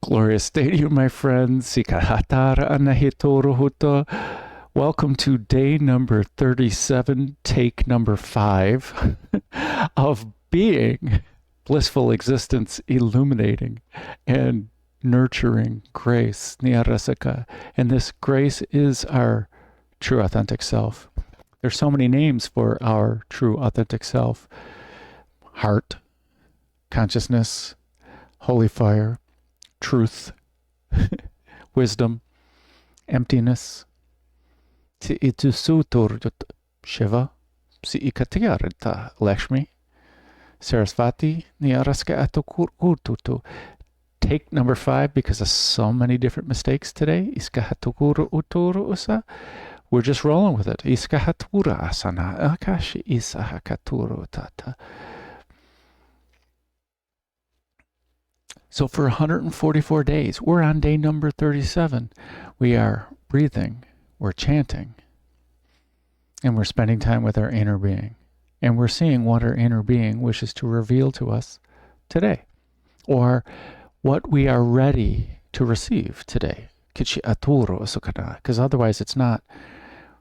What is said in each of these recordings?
Glorious day to you, my friends. Sikahatara anahitoruhuto. Welcome to day number 37, take number 5 of being, blissful existence, illuminating and nurturing grace, Nyarasaka. And this grace is our true authentic self. There's so many names for our true authentic self. Heart, consciousness, holy fire, truth, wisdom, emptiness. Si itusutur Shiva, si ikatiyarita Lakshmi, Sarasvati, Nyaraska atukurututu. Take number 5 because of so many different mistakes today. Iskahatukuru uturu usa. We're just rolling with it. Iskahatura asana akashi isahakaturu tata. So for 144 days, we're on day number 37. We are breathing, we're chanting, and we're spending time with our inner being. And we're seeing what our inner being wishes to reveal to us today, or what we are ready to receive today. Because otherwise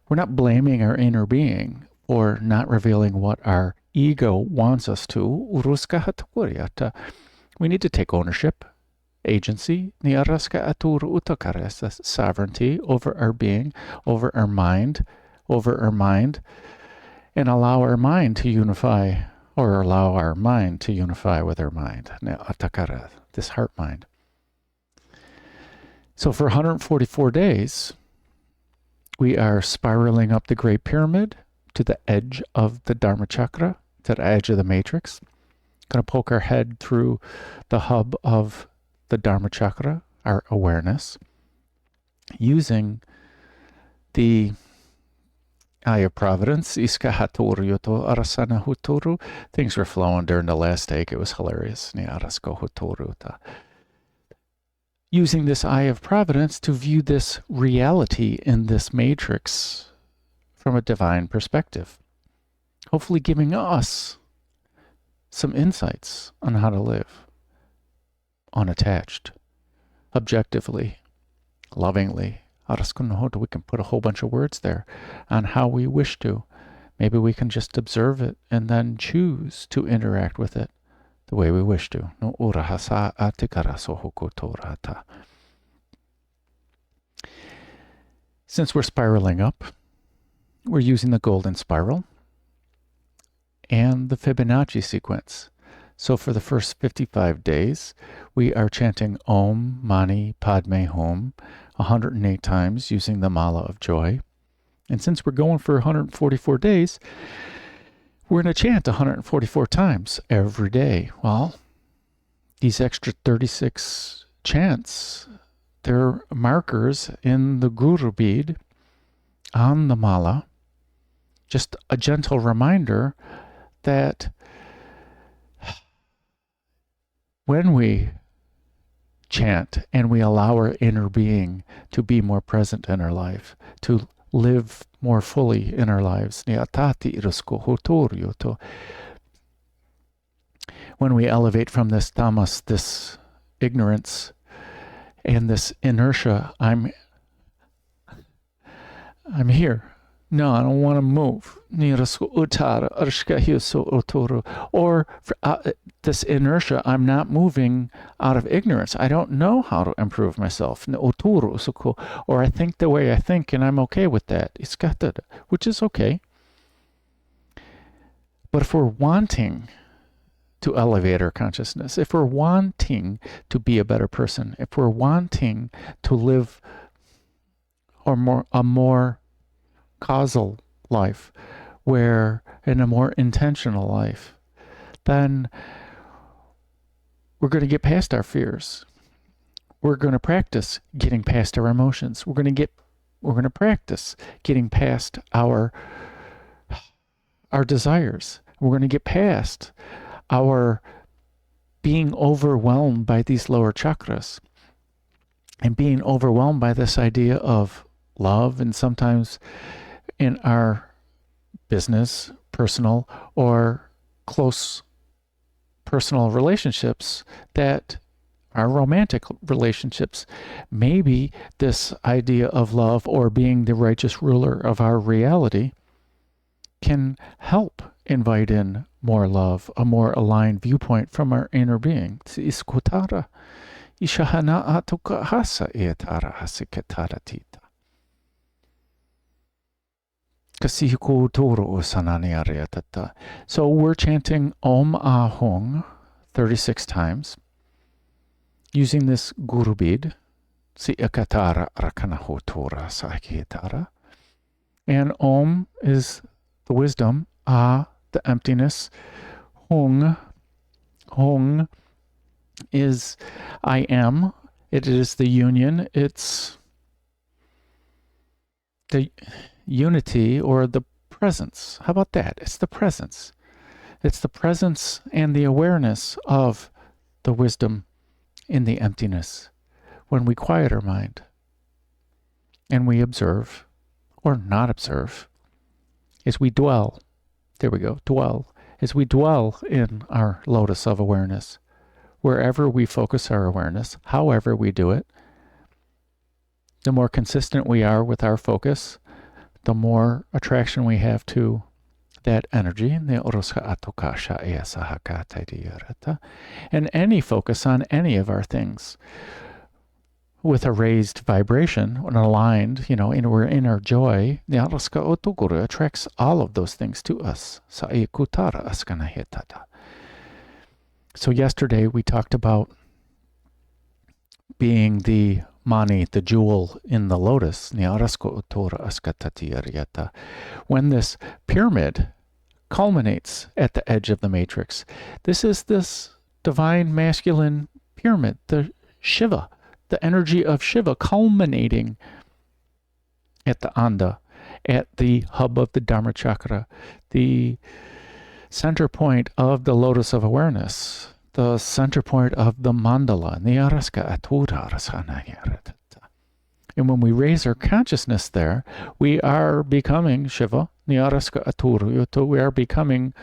we're not blaming our inner being or not revealing what our ego wants us to. We need to take ownership, agency, sovereignty over our being, over our mind, and allow our mind to unify, or allow our mind to unify with our mind, this heart mind. So for 144 days, we are spiraling up the Great Pyramid to the edge of the Dharma chakra, to the edge of the matrix. Going to poke our head through the hub of the Dharma chakra, our awareness, using the Eye of Providence. Things were flowing during the last take. It was hilarious. Using this Eye of Providence to view this reality in this matrix from a divine perspective. Hopefully giving us some insights on how to live unattached, objectively, lovingly. We can put a whole bunch of words there on how we wish to. Maybe we can just observe it and then choose to interact with it the way we wish to. Since we're spiraling up, we're using the golden spiral and the Fibonacci sequence. So for the first 55 days, we are chanting Om Mani Padme Hum 108 times using the Mala of Joy. And since we're going for 144 days, we're going to chant 144 times every day. Well, these extra 36 chants, they're markers in the Guru bead on the Mala. Just a gentle reminder that when we chant and we allow our inner being to be more present in our life, to live more fully in our lives, when we elevate from this tamas, this ignorance, and this inertia, I'm here. No, I don't want to move. Or this inertia, I'm not moving out of ignorance. I don't know how to improve myself. Or I think the way I think and I'm okay with that. Which is okay. But if we're wanting to elevate our consciousness, if we're wanting to be a better person, if we're wanting to live a more causal life, where in a more intentional life, then we're going to get past our fears. We're going to practice getting past our emotions. We're going to practice getting past our desires. We're going to get past our being overwhelmed by these lower chakras and being overwhelmed by this idea of love, and sometimes in our business, personal, or close personal relationships that our romantic relationships. Maybe this idea of love or being the righteous ruler of our reality can help invite in more love, a more aligned viewpoint from our inner being. Iskutara, ishahana atuka hasa etara hasiketara tita. Kasihiku toro usanani ariatata. So we're chanting Om Ahung 36 times, using this guru bead, si ekatara rakanaho tora saketara. And Om is the wisdom, Ah, the emptiness, Hung is I am, it is the union, it's the unity or the presence. How about that? It's the presence. It's the presence and the awareness of the wisdom in the emptiness. When we quiet our mind and we observe, or not observe, as we dwell, there we go, dwell, as we dwell in our lotus of awareness, wherever we focus our awareness, however we do it, the more consistent we are with our focus, the more attraction we have to that energy, and any focus on any of our things with a raised vibration, and aligned, and we're in our joy, the attracts all of those things to us. So yesterday we talked about being the Mani, the jewel in the lotus. When this pyramid culminates at the edge of the matrix, this is this divine masculine pyramid, the Shiva, the energy of Shiva culminating at the Anda, at the hub of the Dharma chakra, the center point of the lotus of awareness, the center point of the mandala. And when we raise our consciousness there, we are becoming Shiva, we are becoming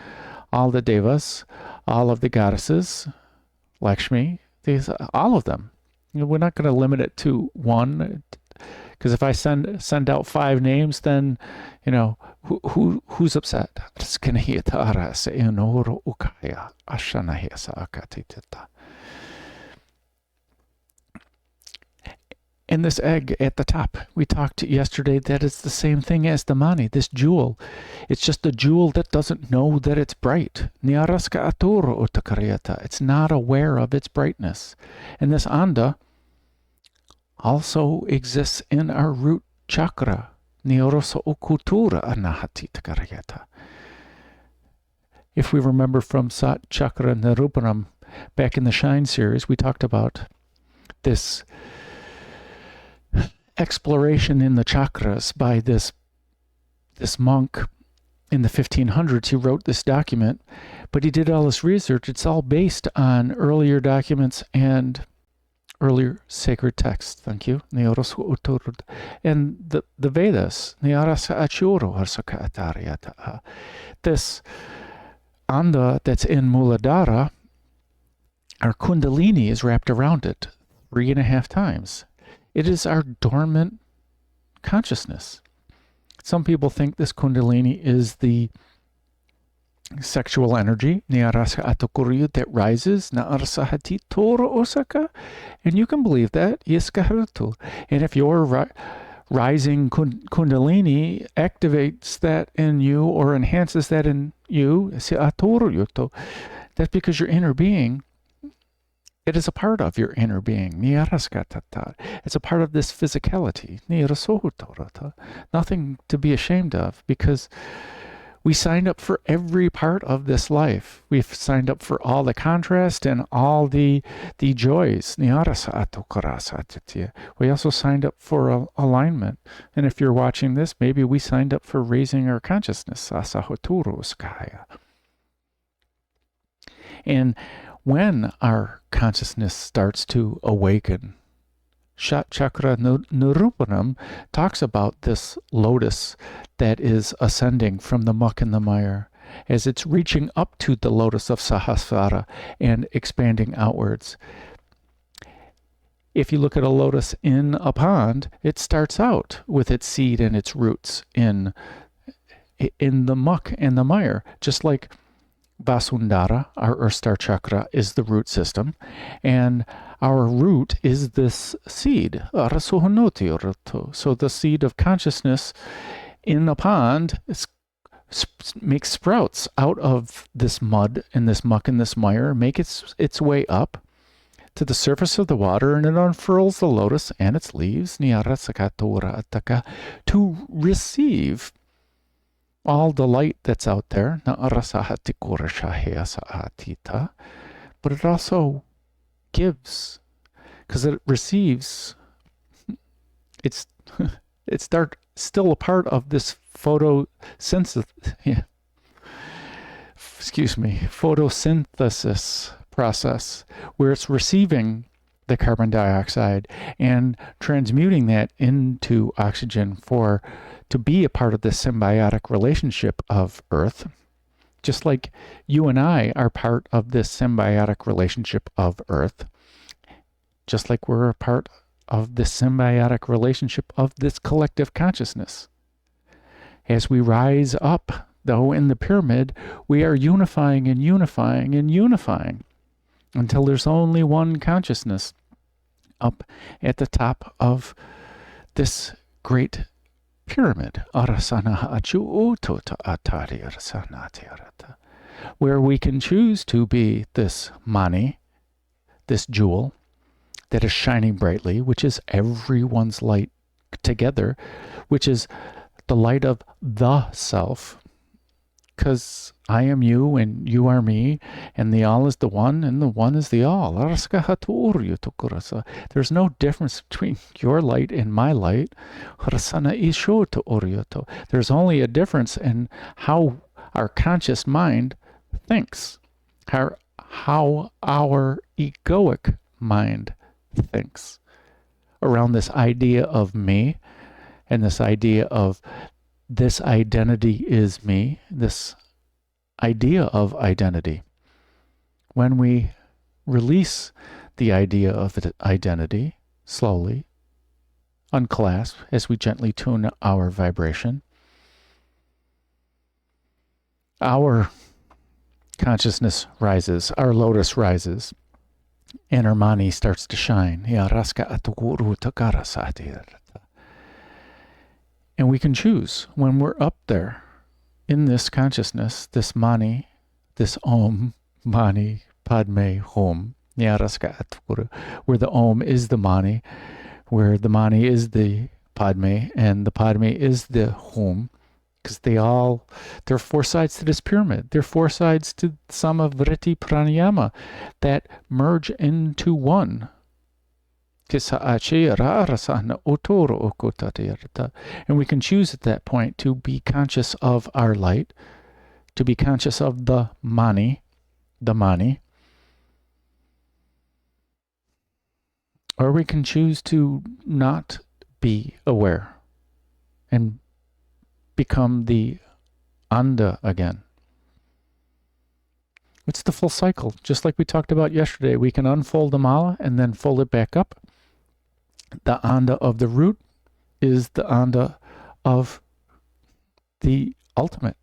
all the devas, all of the goddesses, Lakshmi, all of them. We're not going to limit it to one, because if I send out 5 names, then who's upset? And this egg at the top, we talked yesterday that it's the same thing as the Mani, this jewel. It's just a jewel that doesn't know that it's bright. It's not aware of its brightness. And this Anda also exists in our root chakra. If we remember from Sat Chakra Nirupanam, back in the Shine series, we talked about this exploration in the chakras by this monk in the 1500s. He wrote this document, but he did all this research. It's all based on earlier documents and earlier sacred texts. Thank you. And the Vedas. This Anda that's in Muladhara, our Kundalini is wrapped around it 3.5 times. It is our dormant consciousness. Some people think this Kundalini is the sexual energy that rises, and you can believe that. And if your rising Kundalini activates that in you or enhances that in you, that's because your inner being, it is a part of your inner being. It's a part of this physicality. Nothing to be ashamed of, because we signed up for every part of this life. We've signed up for all the contrast and all the joys. We also signed up for alignment. And if you're watching this, maybe we signed up for raising our consciousness. And when our consciousness starts to awaken, Shat Chakra Nirupanam talks about this lotus that is ascending from the muck and the mire, as it's reaching up to the lotus of Sahasrara and expanding outwards. If you look at a lotus in a pond, it starts out with its seed and its roots in the muck and the mire, just like Vasundhara, our Earth Star chakra, is the root system, and our root is this seed. So the seed of consciousness in a pond makes sprouts out of this mud and this muck and this mire, make its way up to the surface of the water, and it unfurls the lotus and its leaves to receive all the light that's out there. But it also gives, because it receives, it's still a part of this photosynthesis process, where it's receiving the carbon dioxide and transmuting that into oxygen to be a part of the symbiotic relationship of Earth, just like you and I are part of this symbiotic relationship of Earth, just like we're a part of this symbiotic relationship of this collective consciousness. As we rise up, though, in the pyramid, we are unifying and unifying and unifying until there's only one consciousness up at the top of this great pyramid, where we can choose to be this Mani, this jewel that is shining brightly, which is everyone's light together, which is the light of the self, because I am you and you are me, and the all is the one and the one is the all. There's no difference between your light and my light. There's only a difference in how our conscious mind thinks, how our egoic mind thinks around this idea of me, and this idea of this identity is me, this idea of identity. When we release the idea of identity slowly, unclasp as we gently tune our vibration, our consciousness rises, our lotus rises, and our Mani starts to shine. And we can choose when we're up there in this consciousness, this Mani, this Om, Mani Padme Hum, where the Om is the Mani, where the Mani is the Padme, and the Padme is the Hum, because they're four sides to this pyramid. They're four sides to Samavriti Pranayama that merge into one. And we can choose at that point to be conscious of our light, to be conscious of the Mani, or we can choose to not be aware and become the Anda again. It's the full cycle, just like we talked about yesterday. We can unfold the mala and then fold it back up. The Anda of the root is the Anda of the ultimate.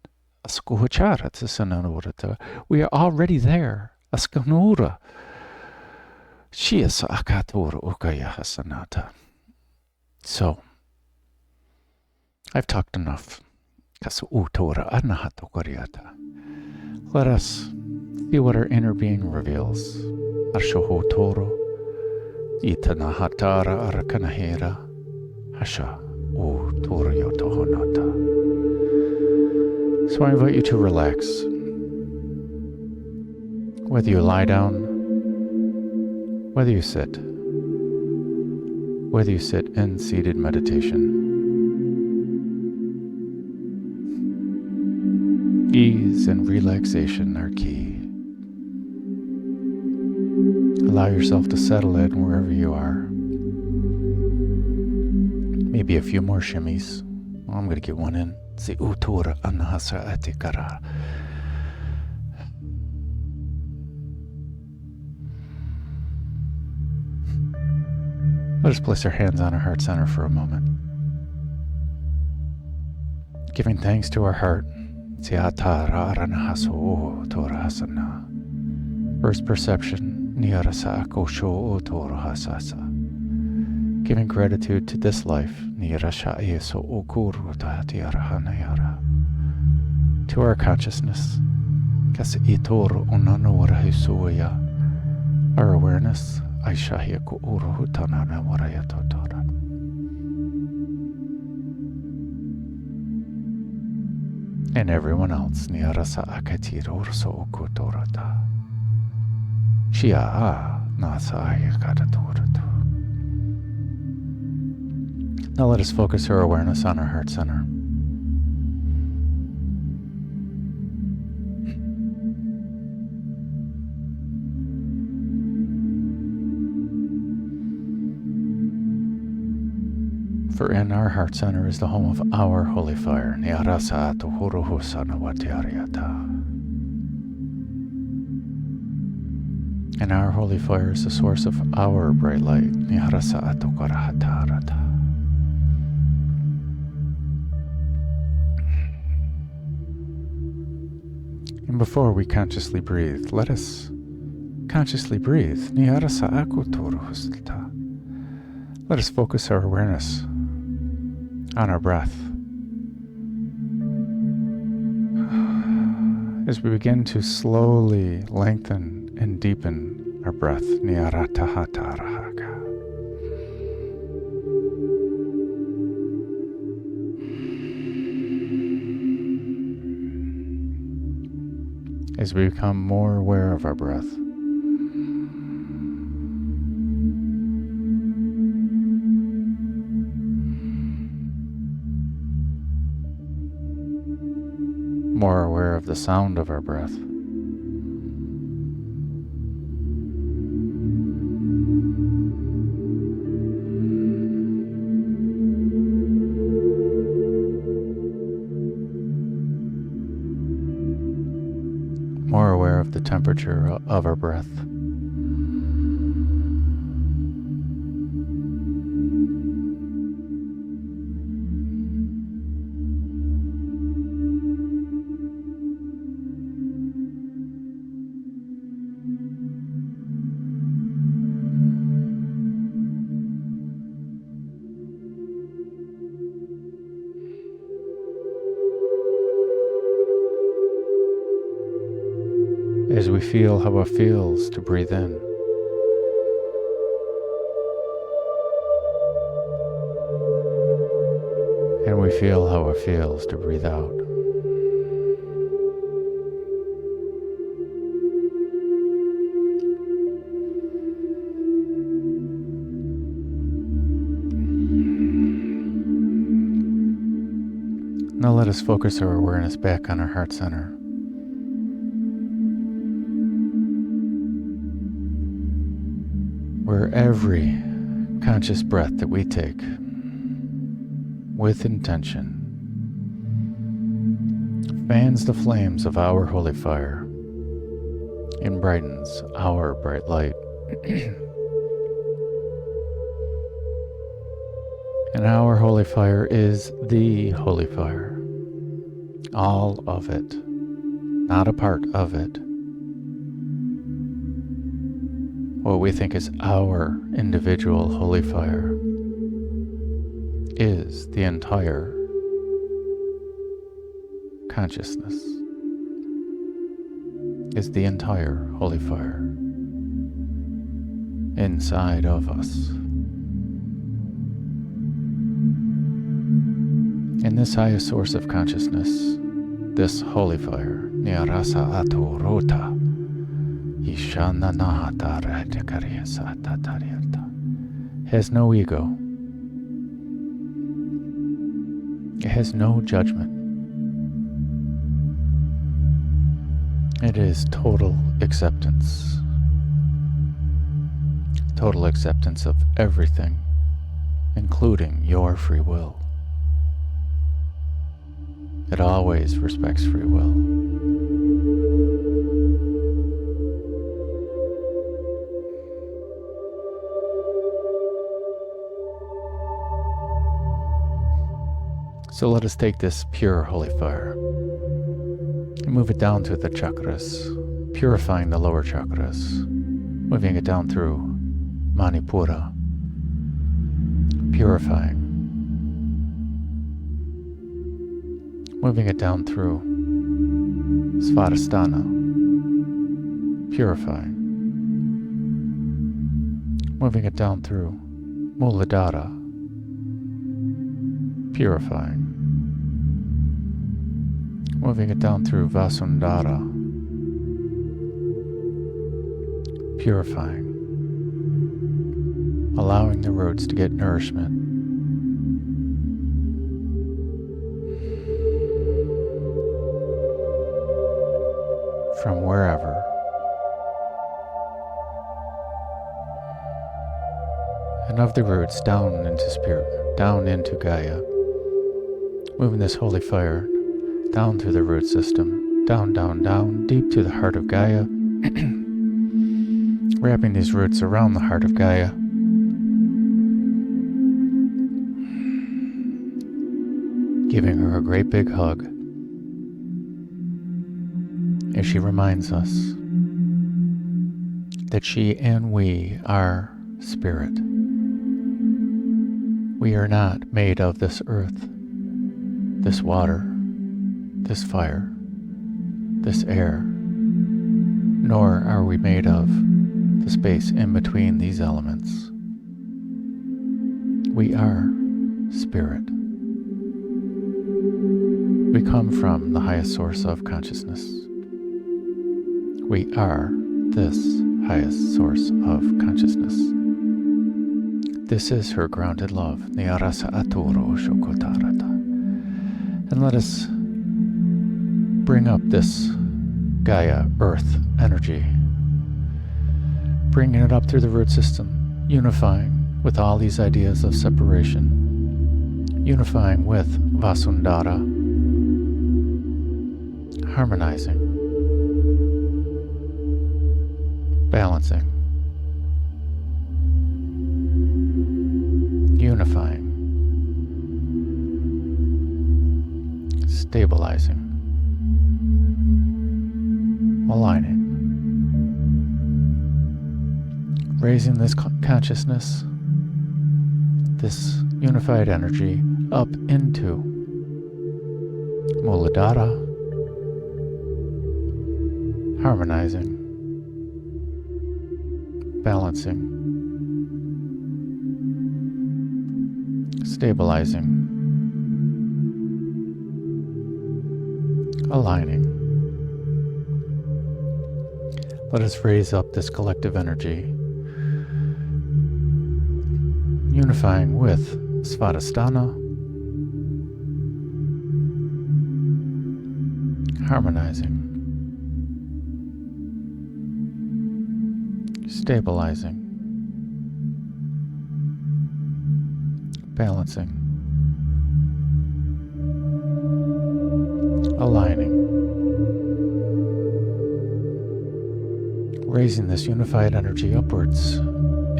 We are already there. So, I've talked enough. Let us see what our inner being reveals. Itanahatara Arakanahera Hasha O Toryotohonata. So I invite you to relax. Whether you lie down, whether you sit in seated meditation. Ease and relaxation are key. Allow yourself to settle in wherever you are. Maybe a few more shimmies. Well, I'm going to get one in. Let us place our hands on our heart center for a moment. Giving thanks to our heart. First perception. Giving gratitude to this life. To our consciousness. Our awareness. And everyone else. Now let us focus our awareness on our heart center. For in our heart center is the home of our holy fire. And our holy fire is the source of our bright light. And before we consciously breathe, let us consciously breathe. Let us focus our awareness on our breath. As we begin to slowly lengthen and deepen our breath. As we become more aware of our breath. More aware of the sound of our breath. More aware of the temperature of our breath. As we feel how it feels to breathe in. And we feel how it feels to breathe out. Now let us focus our awareness back on our heart center. Where every conscious breath that we take with intention fans the flames of our holy fire and brightens our bright light. And our holy fire is the holy fire. All of it, not a part of it. What we think is our individual holy fire is the entire consciousness, is the entire holy fire inside of us. In this highest source of consciousness, this holy fire, Nyarasa Atu Rota, has no ego. It has no judgment. It is total acceptance. Total acceptance of everything, including your free will. It always respects free will. So let us take this pure holy fire and move it down through the chakras, purifying the lower chakras, moving it down through Manipura, purifying, moving it down through Svadhisthana, purifying, moving it down through Muladhara, purifying, moving it down through Vasundhara, purifying, allowing the roots to get nourishment. From wherever. And of the roots down into spirit, down into Gaia. Moving this holy fire down through the root system, down, down, down, deep to the heart of Gaia. Wrapping these roots around the heart of Gaia. Giving her a great big hug as she reminds us that she and we are spirit. We are not made of this earth, this water, this fire, this air, nor are we made of the space in between these elements. We are spirit. We come from the highest source of consciousness. We are this highest source of consciousness. This is her grounded love. Niyarasa aturo shokotarata. And let us bring up this Gaia, earth energy. Bringing it up through the root system, unifying with all these ideas of separation, unifying with Vasundhara, harmonizing, balancing, unifying, stabilizing, aligning, raising this consciousness, this unified energy up into Muladhara, harmonizing, balancing, stabilizing, aligning. Let us raise up this collective energy, unifying with Svadhisthana, harmonizing, stabilizing, balancing, aligning, raising this unified energy upwards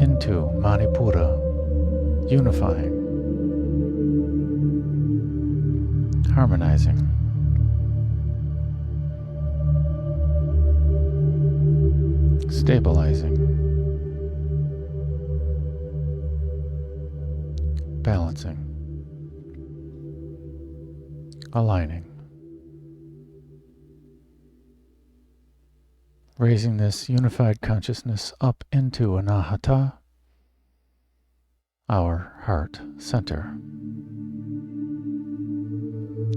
into Manipura, unifying, harmonizing, stabilizing, balancing, aligning, raising this unified consciousness up into Anahata, our heart center,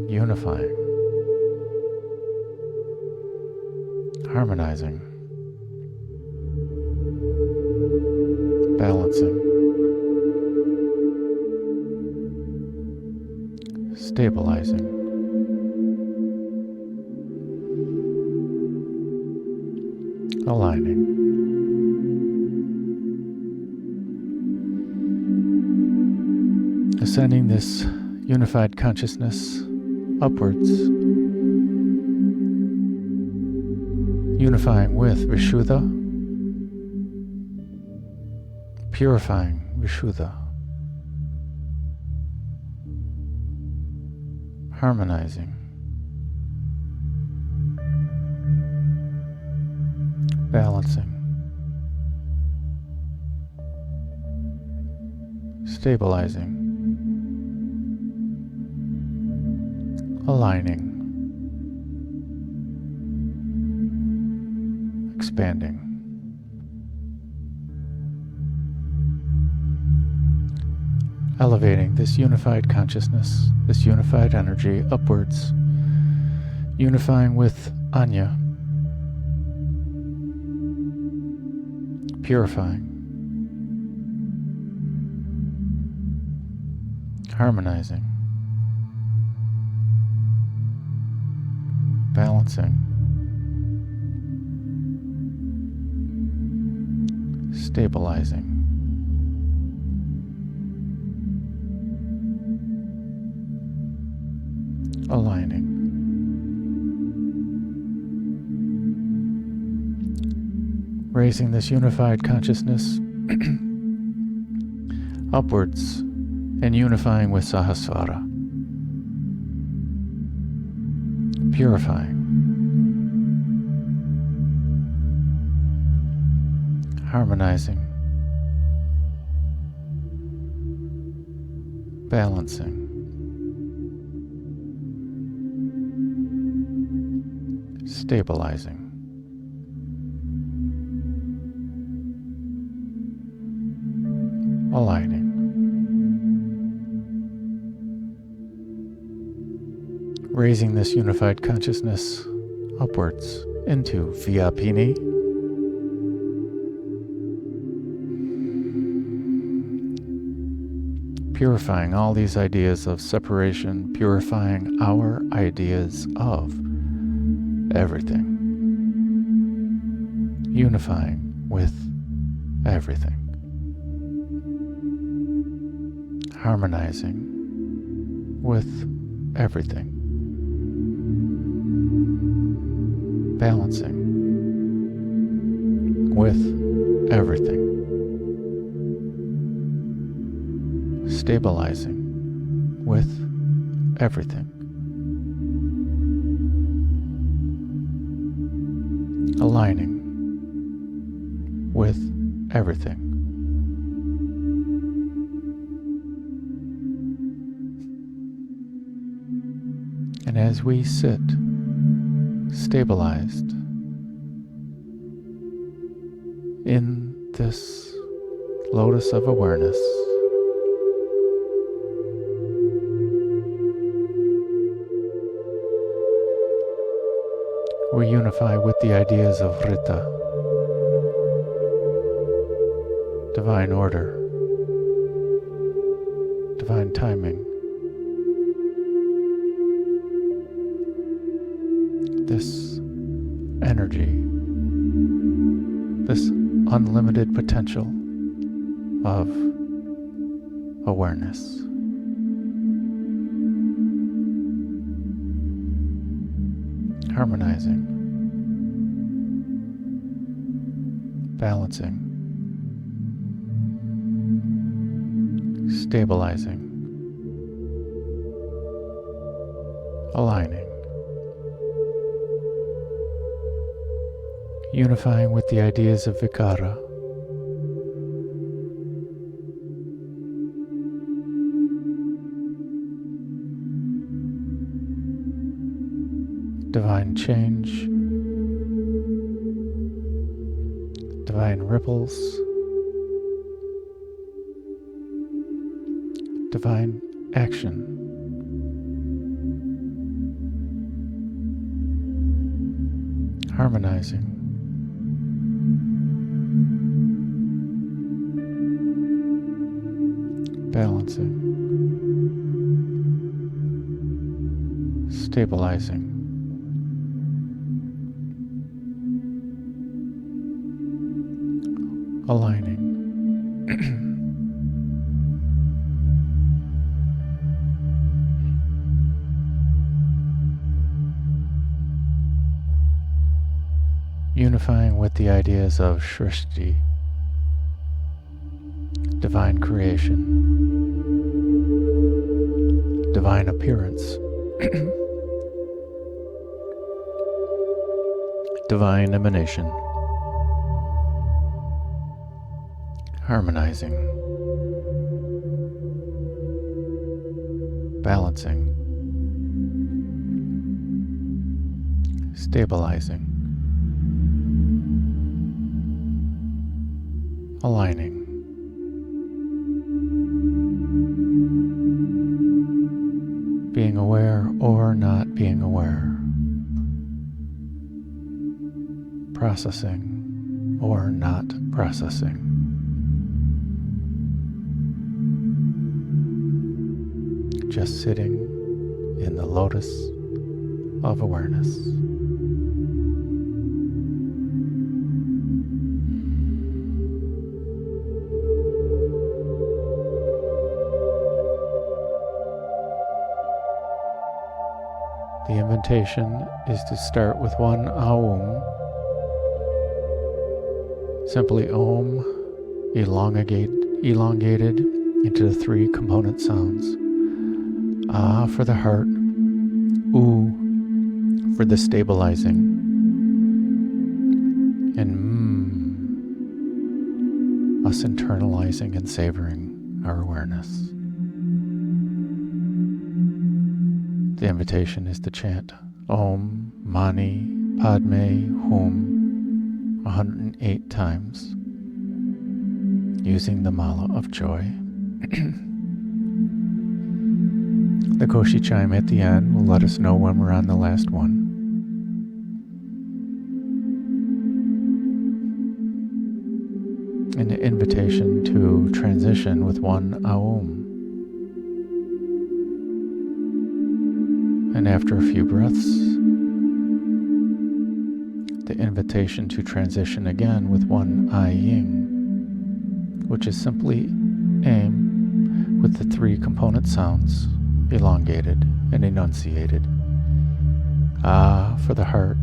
unifying, harmonizing, balancing, stabilizing, aligning, ascending this unified consciousness upwards, unifying with Vishuddha, purifying Vishuddha, harmonizing, balancing, stabilizing, aligning, expanding, elevating this unified consciousness, this unified energy upwards, unifying with Anya, purifying, harmonizing, balancing, stabilizing, aligning, raising this unified consciousness upwards and unifying with Sahasrara, purifying, harmonizing, balancing, stabilizing, aligning, raising this unified consciousness upwards into Vyapini, purifying all these ideas of separation, purifying our ideas of everything, unifying with everything, harmonizing with everything, balancing with everything, stabilizing with everything, aligning with everything, and as we sit stabilized in this lotus of awareness, we unify with the ideas of Rita, divine order, divine timing, this energy, this unlimited potential of awareness. Harmonizing, balancing, stabilizing, aligning, unifying with the ideas of Vikara, divine change, divine ripples, divine action, harmonizing, balancing, stabilizing, aligning, unifying with the ideas of Shrishti, divine creation, divine appearance, Divine emanation, harmonizing, balancing, stabilizing, aligning, being aware or not being aware, processing or not processing, just sitting in the lotus of awareness. The invitation is to start with one Aum, simply Om, elongated into the three component sounds. Ah for the heart, U for the stabilizing, and us internalizing and savoring our awareness. The invitation is to chant Om Mani Padme Hum 108 times, using the Mala of Joy. The Koshi chime at the end will let us know when we're on the last one. And the invitation to transition with one Aum. And after a few breaths, the invitation to transition again with one I Ying, which is simply aim with the three component sounds elongated and enunciated. Ah for the heart,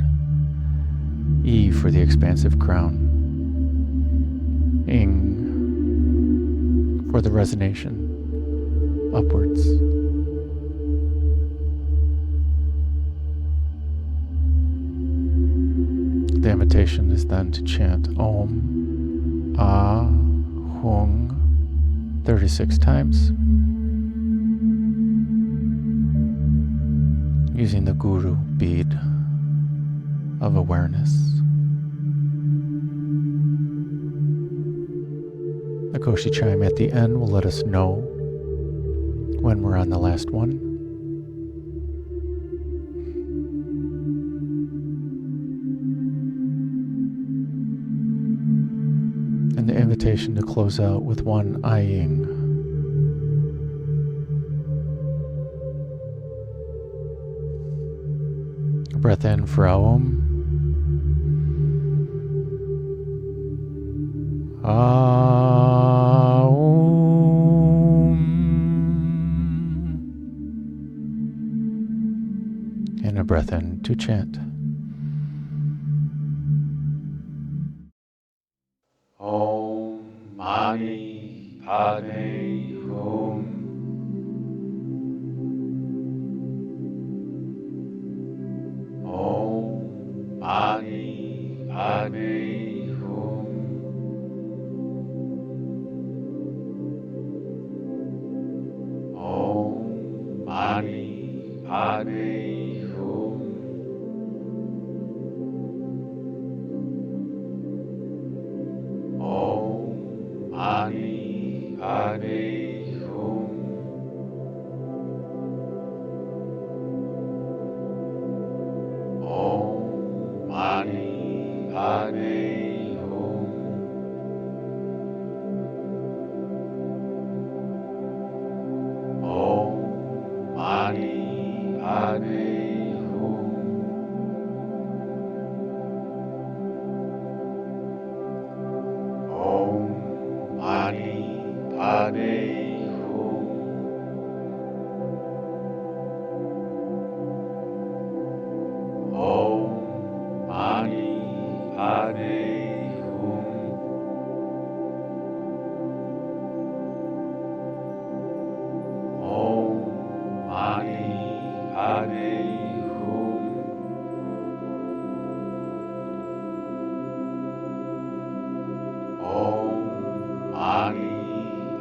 E for the expansive crown, Ing for the resonation upwards. The invitation is then to chant Om, Ah, Hung 36 times, using the Guru bead of awareness. The Koshi chime at the end will let us know when we're on the last one. And the invitation to close out with one I Ying. Breath in for Aum. Aum. And a breath in to chant. Om Mani Padme Hum. Om Mani Padme Hum. Om Mani Padme Hum. Om Mani Padme Hum. Om Mani Padme Hum. Om Mani Padme Hum. Om Mani Padme Hum. Om Mani Padme Hum. Om Mani Padme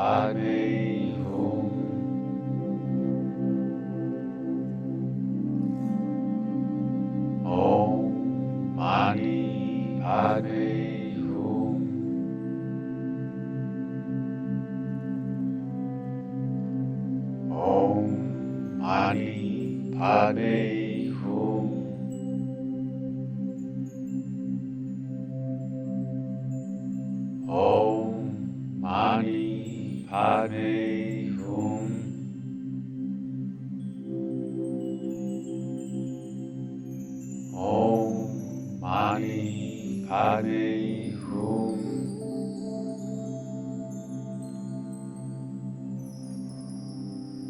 Padme Hum. Om Mani Padme Hum. Om Mani Padme Hum. Om Mani Padme Hum. Om Mani Padme Hum.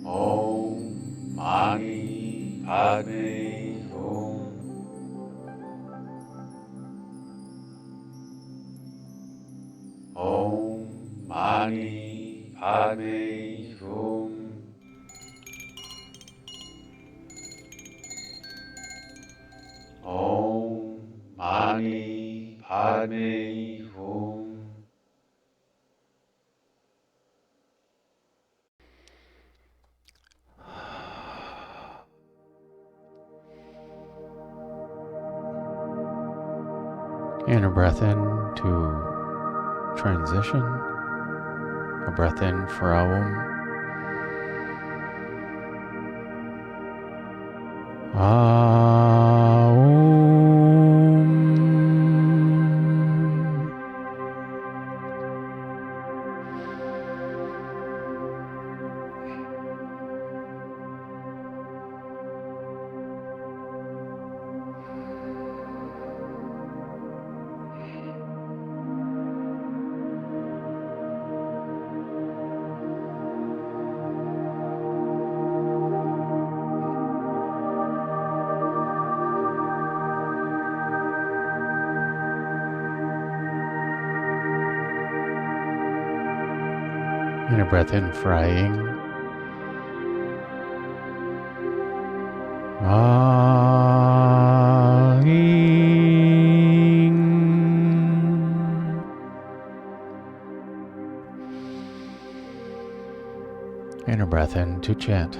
Om Mani Padme Hum. Om Mani Padme Hum. Om Mani Padme Hum. And a breath in to transition. A breath in for Aum. Aum. And a breath in for Aing. Aing. And a breath in to chant.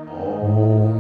Om.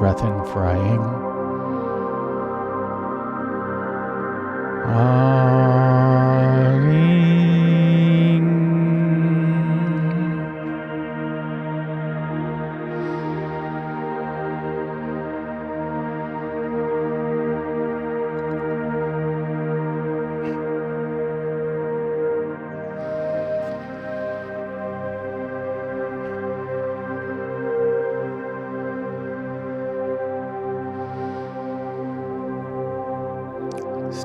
breath in for Aying.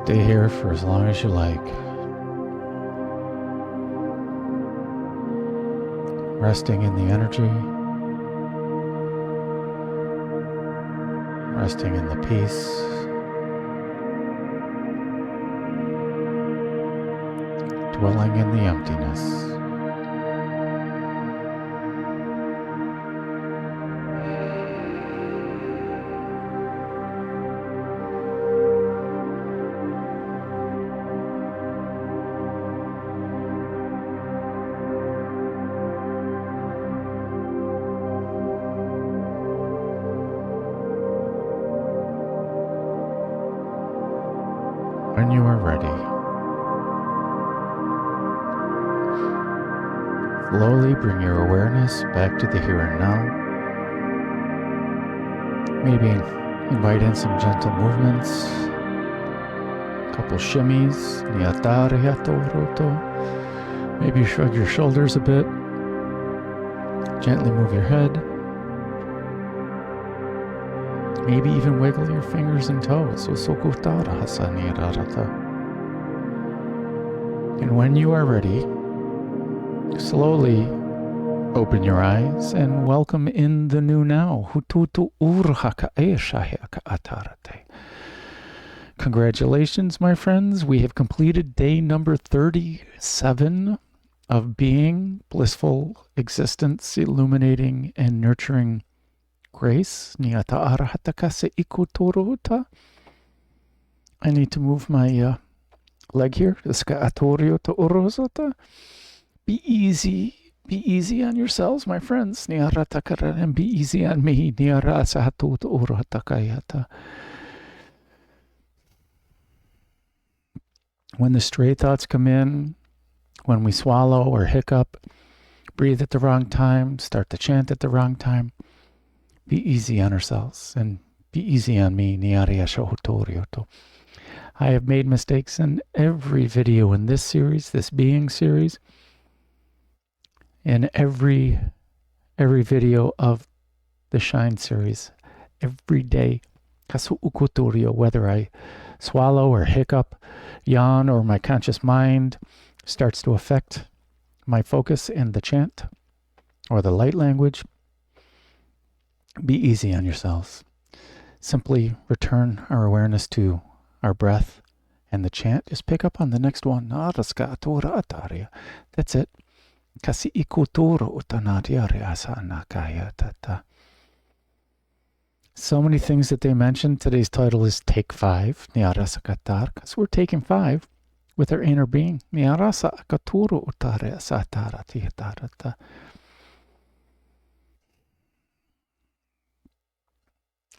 Stay here for as long as you like. Resting in the energy. Resting in the peace. Dwelling in the emptiness. When you are ready, slowly bring your awareness back to the here and now. Maybe invite in some gentle movements, a couple shimmies, maybe shrug your shoulders a bit, gently move your head. Maybe even wiggle your fingers and toes. And when you are ready, slowly open your eyes and welcome in the new now. Congratulations, my friends. We have completed day number 37 of being, blissful existence, illuminating and nurturing grace. I need to move my leg here. Be easy. Be easy on yourselves, my friends. And be easy on me. When the stray thoughts come in, when we swallow or hiccup, breathe at the wrong time, start to chant at the wrong time, be easy on ourselves and be easy on me. I have made mistakes in every video in this series, this being series, in every video of the Shine series, every day. Whether I swallow or hiccup, yawn, or my conscious mind starts to affect my focus in the chant or the light language, be easy on yourselves. Simply return our awareness to our breath and the chant. Just pick up on the next one. That's it. So many things that they mentioned. Today's title is Take 5. Because we're taking 5 with our inner being.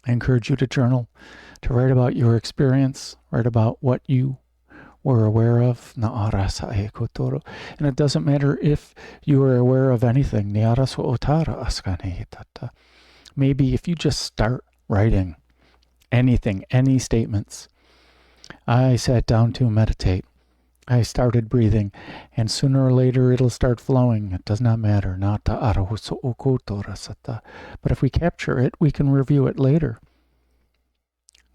I encourage you to journal, to write about your experience, write about what you were aware of. And it doesn't matter if you are aware of anything. Maybe if you just start writing anything, any statements. I sat down to meditate. I started breathing, and sooner or later it'll start flowing. It does not matter. But if we capture it, we can review it later.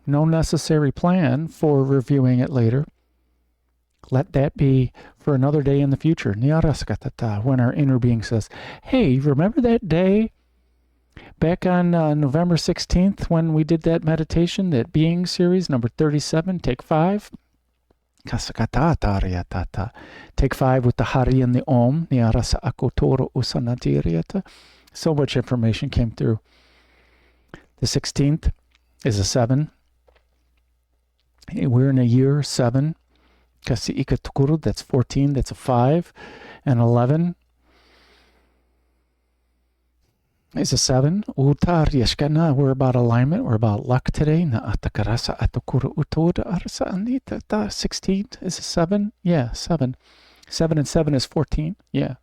No necessary plan for reviewing it later. Let that be for another day in the future. When our inner being says, hey, remember that day back on November 16th when we did that meditation, that being series, number 37, take 5? Take 5 with the Hari and the Om. So much information came through. The 16th is a 7. We're in a year 7. That's 14. That's a 5. And 11 is a 7. Utar yeshkana. We're about alignment. We're about luck today. Na atakarasa atakura utoda arsa anita. 16 is a 7. Yeah, 7. 7 and 7 is 14. Yeah,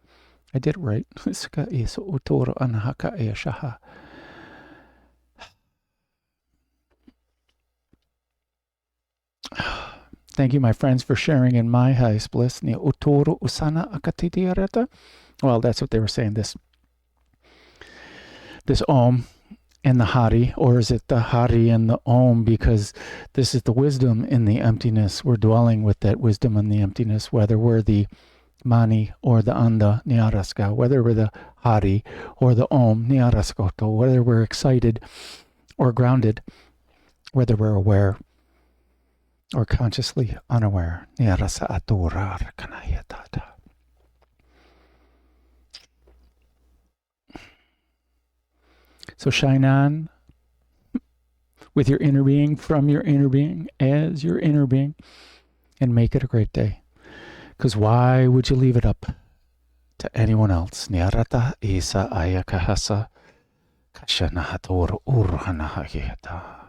I did it right. Suka is utora anahaka eshaha. Thank you, my friends, for sharing in my highest bliss. Well, that's what they were saying. This Om and the Hari, or is it the Hari and the Om? Because this is the wisdom in the emptiness. We're dwelling with that wisdom in the emptiness, whether we're the Mani or the Anda Nyaraska, whether we're the Hari or the Om Nyaraskoto, whether we're excited or grounded, whether we're aware or consciously unaware. So shine on with your inner being, from your inner being, as your inner being, and make it a great day. Because why would you leave it up to anyone else? Nyarata isa ayakahasa kashanahator urhanahayata.